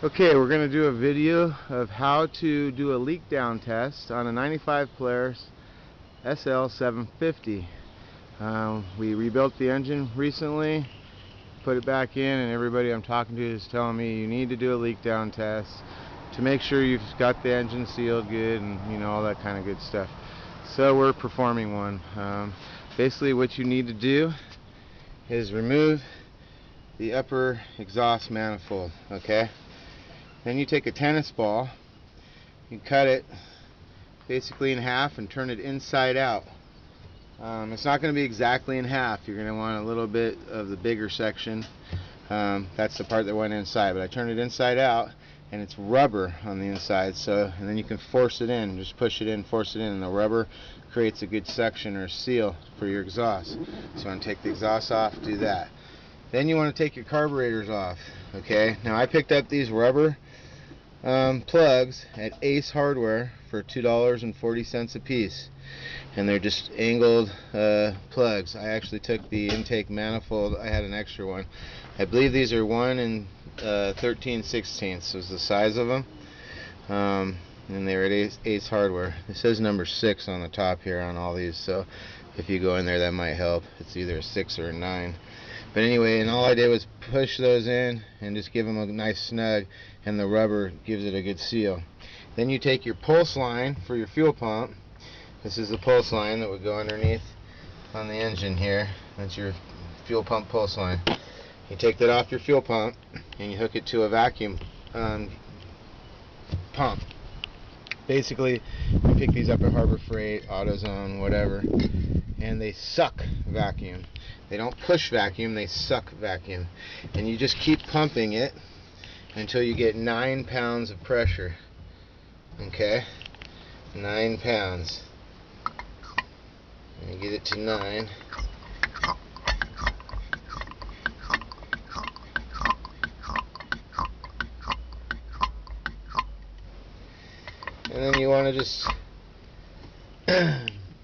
Okay, we're going to do a video of how to do a leak down test on a 95 Polaris SL 750. We rebuilt the engine recently, put it back in, and everybody I'm talking to is telling me you need to do a leak down test to make sure you've got the engine sealed good and all that kind of good stuff. So we're performing one. Basically what you need to do is remove the upper exhaust manifold, okay? Then you take a tennis ball, you cut it basically in half and turn it inside out. It's not going to be exactly in half. You're going to want a little bit of the bigger section. That's the part that went inside, but I turned it inside out, and it's rubber on the inside. And then you can force it in, just push it in, force it in, and the rubber creates a good suction or seal for your exhaust. So you want to take the exhaust off, do that. Then you want to take your carburetors off. Okay. Now I picked up these rubber plugs at Ace Hardware for $2.40 a piece, and they're just angled plugs. I actually took the intake manifold. I had an extra one. I believe these are 1 13/16 was the size of them, and they're at Ace Hardware. It says number 6 on the top here on all these, so if you go in there that might help. It's either a 6 or a 9. But anyway, and all I did was push those in and just give them a nice snug, and the rubber gives it a good seal. Then you take your pulse line for your fuel pump. This is the pulse line that would go underneath on the engine here. That's your fuel pump pulse line. You take that off your fuel pump and you hook it to a vacuum pump. Basically, you pick these up at Harbor Freight, AutoZone, whatever, and they suck vacuum. They don't push vacuum, they suck vacuum. And you just keep pumping it until you get 9 pounds of pressure. Okay? 9 pounds. And you get it to 9. And then you want to just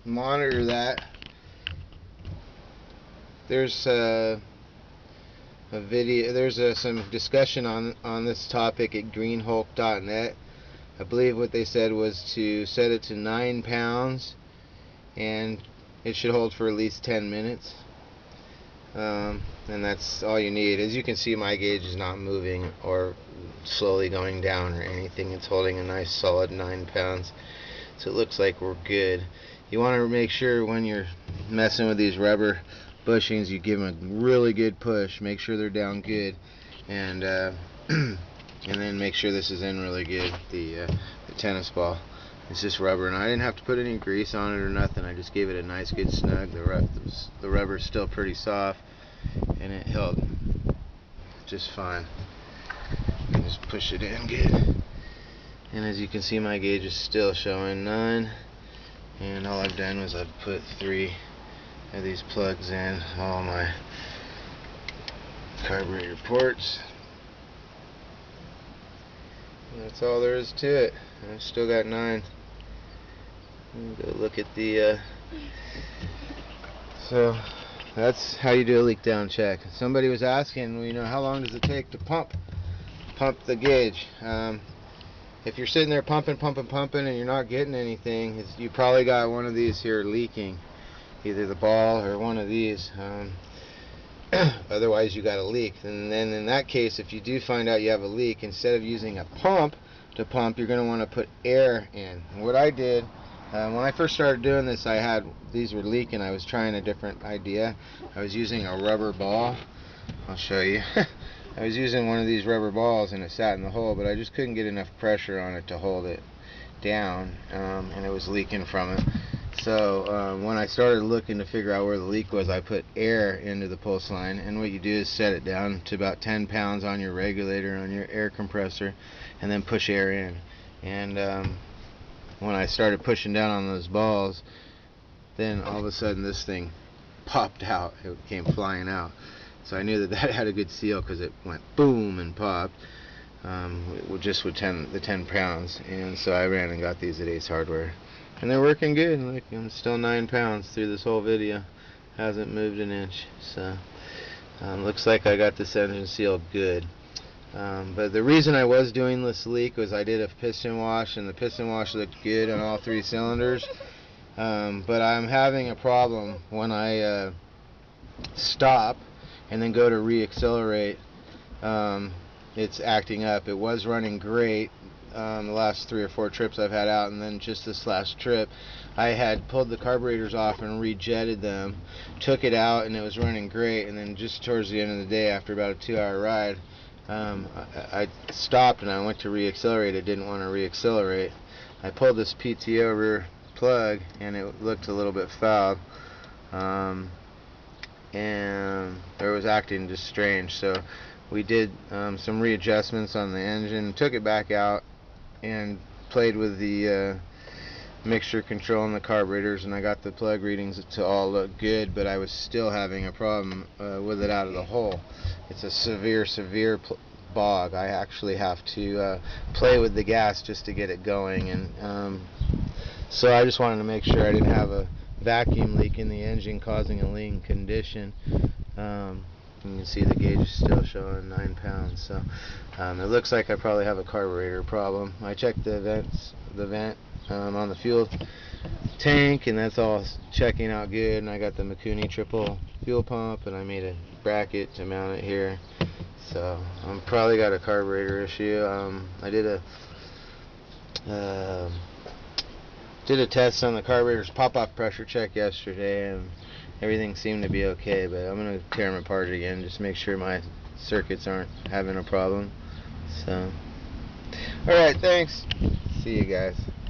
monitor that. There's a video. There's some discussion on this topic at greenhulk.net. I believe what they said was to set it to 9 pounds, and it should hold for at least 10 minutes. And that's all you need. As you can see, my gauge is not moving or slowly going down or anything. It's holding a nice solid 9 pounds, so it looks like we're good. You want to make sure when you're messing with these rubber bushings, you give them a really good push. Make sure they're down good, and and then make sure this is in really good. The tennis ball. It's just rubber, and I didn't have to put any grease on it or nothing. I just gave it a nice good snug. The rubber's still pretty soft, and it held just fine. And just push it in good. And as you can see, my gauge is still showing 9. And all I've done was I've put 3 of these plugs in all my carburetor ports. And that's all there is to it. I've still got 9. Go look at the so that's how you do a leak down check. Somebody was asking, how long does it take to pump the gauge? If you're sitting there pumping and you're not getting anything, you probably got one of these here leaking, either the ball or one of these. Otherwise you got a leak. And then in that case, if you do find out you have a leak, instead of using a pump to pump, you're going to want to put air in. And what I did when I first started doing this, these were leaking. I was trying a different idea. I was using a rubber ball. I'll show you. I was using one of these rubber balls, and it sat in the hole, but I just couldn't get enough pressure on it to hold it down, and it was leaking from it. So when I started looking to figure out where the leak was, I put air into the pulse line, and what you do is set it down to about 10 pounds on your regulator, on your air compressor, and then push air in. And when I started pushing down on those balls, then all of a sudden this thing popped out. It came flying out. So I knew that had a good seal because it went boom and popped, just with the 10 pounds. And so I ran and got these at Ace Hardware, and they're working good. Look, I'm still 9 pounds through this whole video. Hasn't moved an inch. So looks like I got this engine sealed good. But the reason I was doing this leak was I did a piston wash, and the piston wash looked good on all 3 cylinders. But I'm having a problem when I stop and then go to re-accelerate. It's acting up. It was running great the last 3 or 4 trips I've had out, and then just this last trip I had pulled the carburetors off and rejetted them, took it out, and it was running great. And then just towards the end of the day, after about a 2-hour ride, I stopped and I went to re-accelerate. It didn't want to re-accelerate. I pulled this PTO rear plug and it looked a little bit foul, and it was acting just strange. So we did some readjustments on the engine, took it back out, and played with the mixture control and the carburetors, and I got the plug readings to all look good, but I was still having a problem with it out of the hole. It's a severe bog. I actually have to play with the gas just to get it going, and so I just wanted to make sure I didn't have a vacuum leak in the engine causing a lean condition. You can see the gauge is still showing 9 pounds, so it looks like I probably have a carburetor problem. I checked the vent on the fuel tank, and that's all checking out good, and I got the Mikuni triple fuel pump, and I made a bracket to mount it here, so I'm probably got a carburetor issue. I did a test on the carburetor's pop-off pressure check yesterday, and everything seemed to be okay, but I'm going to tear them apart again, just make sure my circuits aren't having a problem. So, alright, thanks. See you guys.